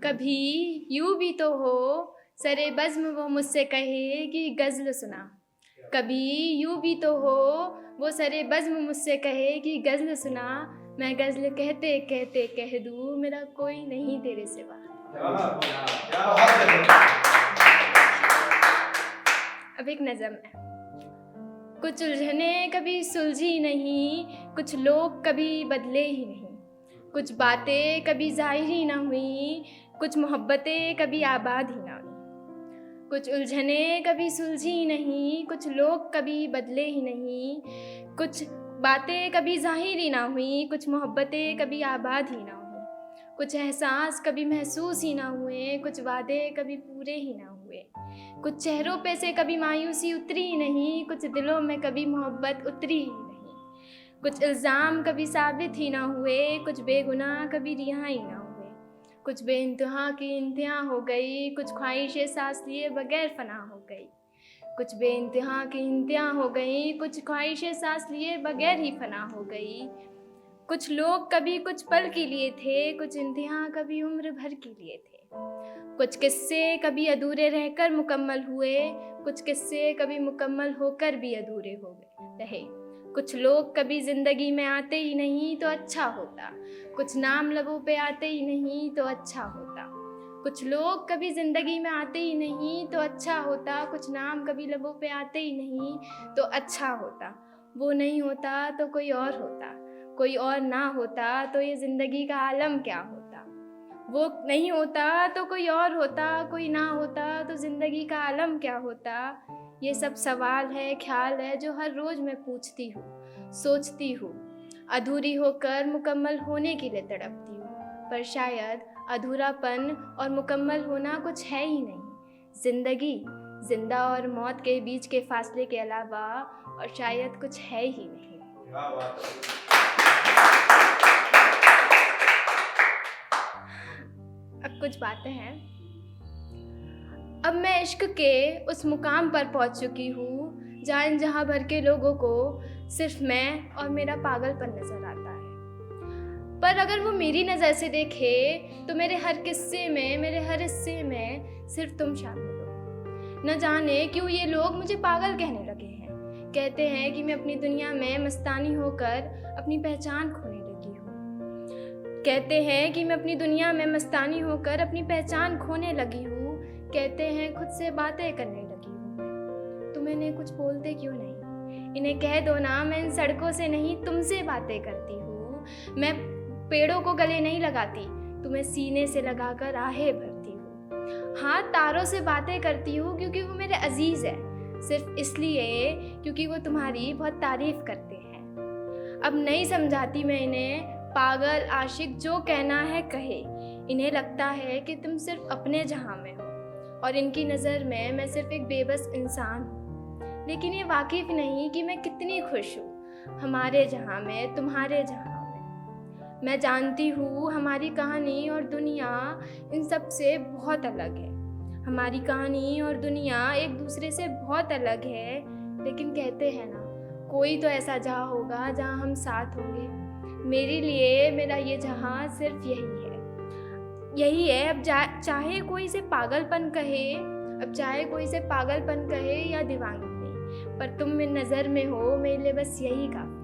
कभी यूं भी तो हो सरे बज़्म वो मुझसे कहे कि गज़ल सुना। कभी यूं भी तो हो वो सरे बज़्म मुझसे कहे कि गज़ल सुना। मैं गज़ल कहते कहते कह दूँ मेरा कोई नहीं तेरे सिवा। अब एक नज़म है। कुछ उलझने कभी सुलझी नहीं, कुछ लोग कभी बदले ही नहीं, कुछ बातें कभी ज़ाहिर ही ना हुई, कुछ मोहब्बतें कभी आबाद ही ना हुई। कुछ उलझने कभी सुलझी नहीं, कुछ लोग कभी बदले ही नहीं, कुछ बातें कभी ज़ाहिर ही ना हुई, कुछ मोहब्बतें कभी आबाद ही ना हुई, कुछ एहसास कभी महसूस ही ना हुए, कुछ वादे कभी पूरे ही ना हुए, कुछ चेहरों पे से कभी मायूसी उतरी ही नहीं, कुछ दिलों में कभी मोहब्बत उतरी ही नहीं, कुछ इल्ज़ाम कभी साबित ही ना हुए, कुछ बेगुनाह कभी रिहा ही ना हुए, कुछ बेइंतहा की इंतहा हो गई, कुछ ख्वाहिशें सांस लिए बगैर फना हो गई, कुछ बेइंतहा की इंतहा हो गई, कुछ ख्वाहिशें सांस लिए बगैर ही फना हो गई। कुछ लोग कभी कुछ पल के लिए थे, कुछ इंतहा कभी उम्र भर के लिए थे, कुछ किस्से कभी अधूरे रहकर मुकम्मल हुए, कुछ किस्से कभी मुकम्मल होकर भी अधूरे हो गए रहे। कुछ लोग कभी ज़िंदगी में आते ही नहीं तो अच्छा होता, कुछ नाम लबों पे आते ही नहीं तो अच्छा होता। कुछ लोग कभी ज़िंदगी में आते ही नहीं तो अच्छा होता, कुछ नाम कभी लबों पे आते ही नहीं तो अच्छा होता। वो नहीं होता तो कोई और होता, कोई और ना होता तो ये ज़िंदगी का आलम क्या होता। वो नहीं होता तो कोई और होता, कोई ना होता तो ज़िंदगी का आलम क्या होता। ये सब सवाल है, ख्याल है जो हर रोज़ मैं पूछती हूँ, सोचती हूँ, अधूरी होकर मुकम्मल होने के लिए तड़पती हूँ। पर शायद अधूरापन और मुकम्मल होना कुछ है ही नहीं। ज़िंदगी, जिंदा और मौत के बीच के फासले के अलावा और शायद कुछ है ही नहीं। अब कुछ बातें हैं। अब मैं इश्क के उस मुकाम पर पहुंच चुकी हूँ जहाँ भर के लोगों को सिर्फ मैं और मेरा पागलपन नज़र आता है। पर अगर वो मेरी नज़र से देखे तो मेरे हर किस्से में, मेरे हर हिस्से में सिर्फ तुम शामिल हो। न जाने क्यों ये लोग मुझे पागल कहने लगे हैं। कहते हैं कि मैं अपनी दुनिया में मस्तानी होकर अपनी पहचान खोने लगी हूँ। कहते हैं कि मैं अपनी दुनिया में मस्तानी होकर अपनी पहचान खोने लगी हूँ। कहते हैं खुद से बातें करने लगी हूँ। तुम इन्हें कुछ बोलते क्यों नहीं? इन्हें कह दो ना मैं इन सड़कों से नहीं तुमसे बातें करती हूँ। मैं पेड़ों को गले नहीं लगाती, तुम्हें सीने से लगाकर आहें भरती हूँ। हाँ, तारों से बातें करती हूँ क्योंकि वो मेरे अजीज़ है, सिर्फ इसलिए क्योंकि वो तुम्हारी बहुत तारीफ़ करते हैं। अब नहीं समझाती मैं इन्हें, पागल आशिक जो कहना है कहे। इन्हें लगता है कि तुम सिर्फ अपने जहां में हो और इनकी नज़र में मैं सिर्फ एक बेबस इंसान हूँ। लेकिन ये वाकिफ़ नहीं कि मैं कितनी खुश हूँ हमारे जहां में, तुम्हारे जहां में। मैं जानती हूँ हमारी कहानी और दुनिया इन सब से बहुत अलग है। हमारी कहानी और दुनिया एक दूसरे से बहुत अलग है, लेकिन कहते हैं ना, कोई तो ऐसा जहां होगा जहां हम साथ होंगे। मेरे लिए मेरा ये जहां सिर्फ यही है। अब चाहे कोई इसे पागलपन कहे, अब चाहे कोई इसे पागलपन कहे या दीवानगी, पर तुम मेरी नज़र में हो, मेरे लिए बस यही काफ़ी।